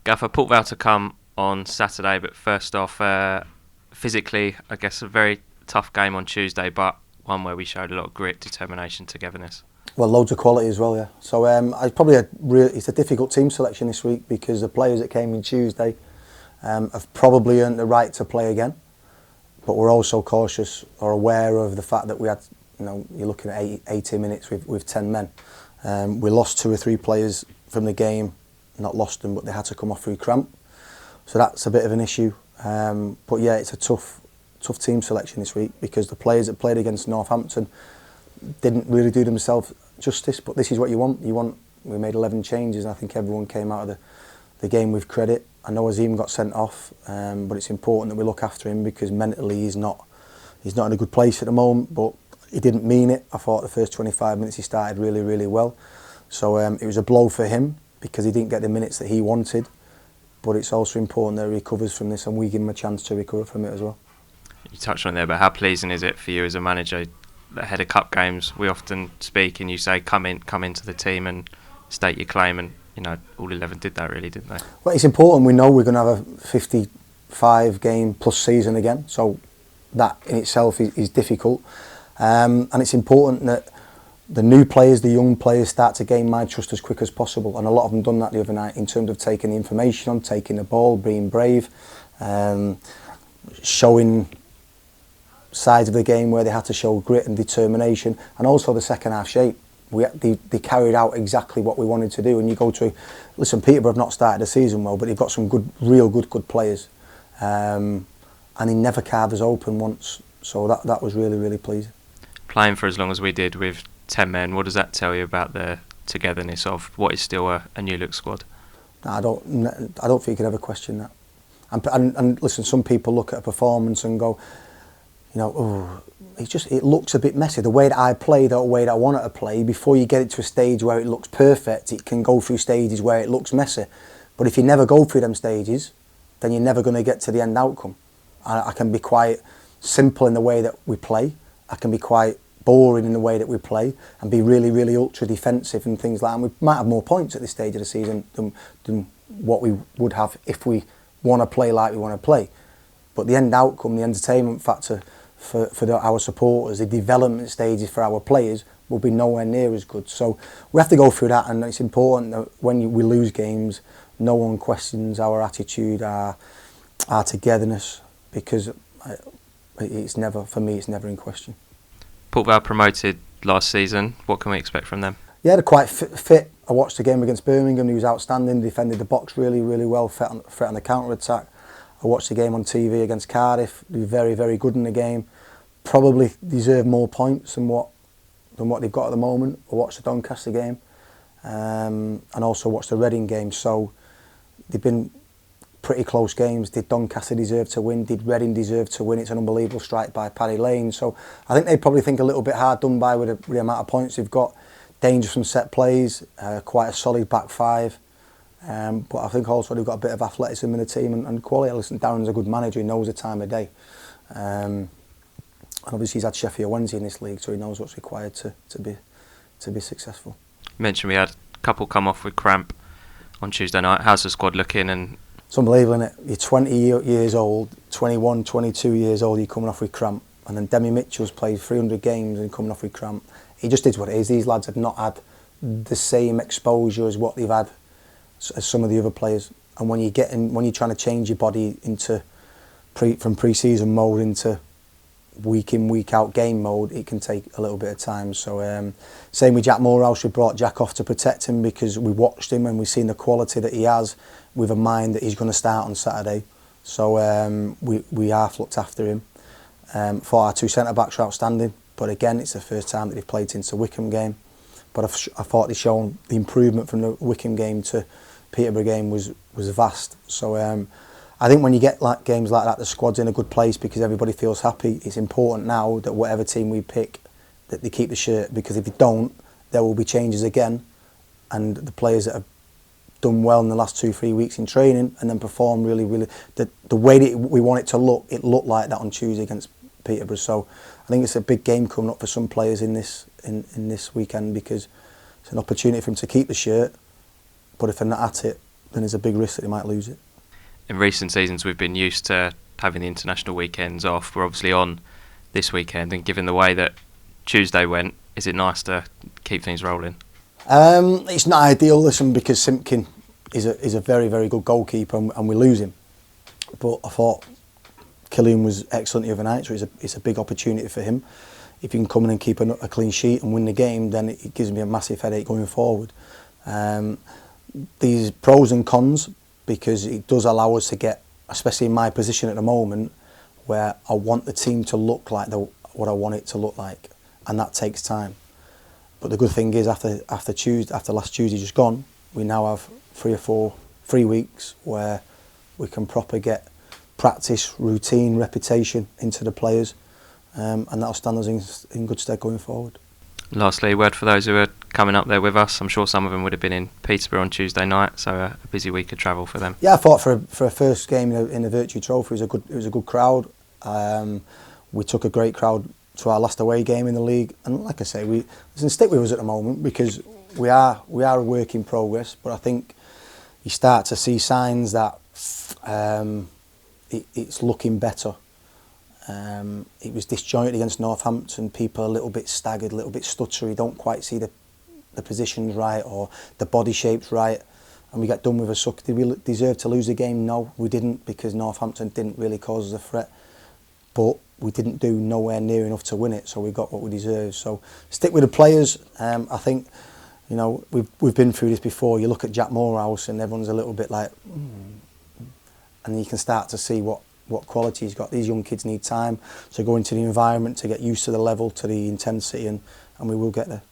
Gaffer, Port Vale to come on Saturday, but first off, physically, I guess a very tough game on Tuesday, but one where we showed a lot of grit, determination, togetherness. Well, loads of quality as well, yeah. So it's a difficult team selection this week because the players that came in Tuesday have probably earned the right to play again. But we're also cautious or aware of the fact that we had, you're looking at 80 minutes with 10 men. We lost 2 or 3 players from the game, not lost them, but they had to come off through cramp. So that's a bit of an issue. But yeah, it's a tough team selection this week because the players that played against Northampton didn't really do themselves justice. But this is what you want. We made 11 changes, and I think everyone came out of the game with credit. I know Azim got sent off, but it's important that we look after him because mentally he's not in a good place at the moment. But he didn't mean it. I thought the first 25 minutes he started really, really well. So it was a blow for him because he didn't get the minutes that he wanted. But it's also important that he recovers from this and we give him a chance to recover from it as well. You touched on it there, but how pleasing is it for you as a manager ahead of cup games? We often speak and you say come into the team and state your claim, and all 11 did that really, didn't they? Well, it's important. We know we're going to have a 55 game plus season again, so that in itself is difficult, and it's important that the new players, the young players, start to gain my trust as quick as possible, and a lot of them done that the other night in terms of taking the information on, taking the ball, being brave, showing sides of the game where they had to show grit and determination, and also the second half shape. They carried out exactly what we wanted to do. And you go to, listen, Peterborough have not started the season well, but they've got some real good players, and he never carved us open once. So that was really, really pleasing. Playing for as long as we did with 10 men, what does that tell you about the togetherness of what is still a new look squad? No, I don't think you can ever question that. And listen, some people look at a performance and go, it looks a bit messy. The way that I play, the way that I want it to play, before you get it to a stage where it looks perfect, it can go through stages where it looks messy. But if you never go through them stages, then you're never going to get to the end outcome. I can be quite simple in the way that we play. I can be quite boring in the way that we play and be really, really ultra defensive and things like that. And we might have more points at this stage of the season than what we would have if we want to play like we want to play. But the end outcome, the entertainment factor for our supporters, the development stages for our players will be nowhere near as good. So we have to go through that, and it's important that when we lose games, no one questions our attitude, our togetherness, because it's never in question. Port Vale promoted last season. What can we expect from them? Yeah, they're quite fit. I watched the game against Birmingham. He was outstanding. Defended the box really, really well. Threat on the counter attack. I watched the game on TV against Cardiff. They were very, very good in the game. Probably deserve more points than what they've got at the moment. I watched the Doncaster game, and also watched the Reading game. So they've been pretty close games. Did Doncaster deserve to win? Did Reading deserve to win? It's an unbelievable strike by Paddy Lane. So I think they probably think a little bit hard done by with the amount of points they've got. Dangerous from set plays, quite a solid back five. But I think also they've got a bit of athleticism in the team and quality. Listen, Darren's a good manager. He knows the time of day. And obviously he's had Sheffield Wednesday in this league, so he knows what's required to be successful. You mentioned we had a couple come off with cramp on Tuesday night. How's the squad looking? And it's unbelievable, isn't it? You're 20 years old, 21, 22 years old, you're coming off with cramp. And then Demi Mitchell's played 300 games and coming off with cramp. It just is what it is. These lads have not had the same exposure as what they've had as some of the other players. And when you're trying to change your body from pre-season mode into week in, week out game mode, it can take a little bit of time. So same with Jack Morehouse. We brought Jack off to protect him because we watched him and we've seen the quality that he has with a mind that he's going to start on Saturday. So we half looked after him. Thought our 2 centre-backs were outstanding, but again it's the first time that they've played since the Wickham game. But I thought they'd shown the improvement from the Wickham game to Peterborough game was vast. So I think when you get games like that, the squad's in a good place because everybody feels happy. It's important now that whatever team we pick, that they keep the shirt, because if they don't, there will be changes again. And the players that have done well in the last 2-3 weeks in training and then perform really, really, the way that we want it to look, it looked like that on Tuesday against Peterborough. So I think it's a big game coming up for some players in this weekend because it's an opportunity for them to keep the shirt, but if they're not at it, then there's a big risk that they might lose it. In recent seasons, we've been used to having the international weekends off. We're obviously on this weekend, and given the way that Tuesday went, is it nice to keep things rolling? It's not ideal, listen, because Simpkin is a very, very good goalkeeper, and we lose him. But I thought Killian was excellent the other night, so it's a big opportunity for him. If he can come in and keep a clean sheet and win the game, then it gives me a massive headache going forward. These pros and cons, because it does allow us to get, especially in my position at the moment, where I want the team to look like what I want it to look like, and that takes time. But the good thing is, after last Tuesday just gone, we now have 3 weeks where we can proper get practice, routine, reputation into the players, and that'll stand us in good stead going forward. Lastly, a word for those who are coming up there with us. I'm sure some of them would have been in Peterborough on Tuesday night, so a busy week of travel for them. Yeah, I thought for a first game in the Virtue Trophy, it was a good crowd. We took a great crowd to our last away game in the league, and like I say, we stick with us at the moment because we are a work in progress. But I think you start to see signs that it's looking better. It was disjointed against Northampton. People are a little bit staggered, a little bit stuttery, don't quite see the positions right or the body shapes right, and we get done with a suck. Did we deserve to lose the game? No, we didn't, because Northampton didn't really cause us a threat, but we didn't do nowhere near enough to win it, so we got what we deserved. So stick with the players. I think, you know, we've been through this before. You look at Jack Morehouse and everyone's a little bit like, and you can start to see what quality he's got. These young kids need time to go into the environment, to get used to the level, to the intensity, and we will get there.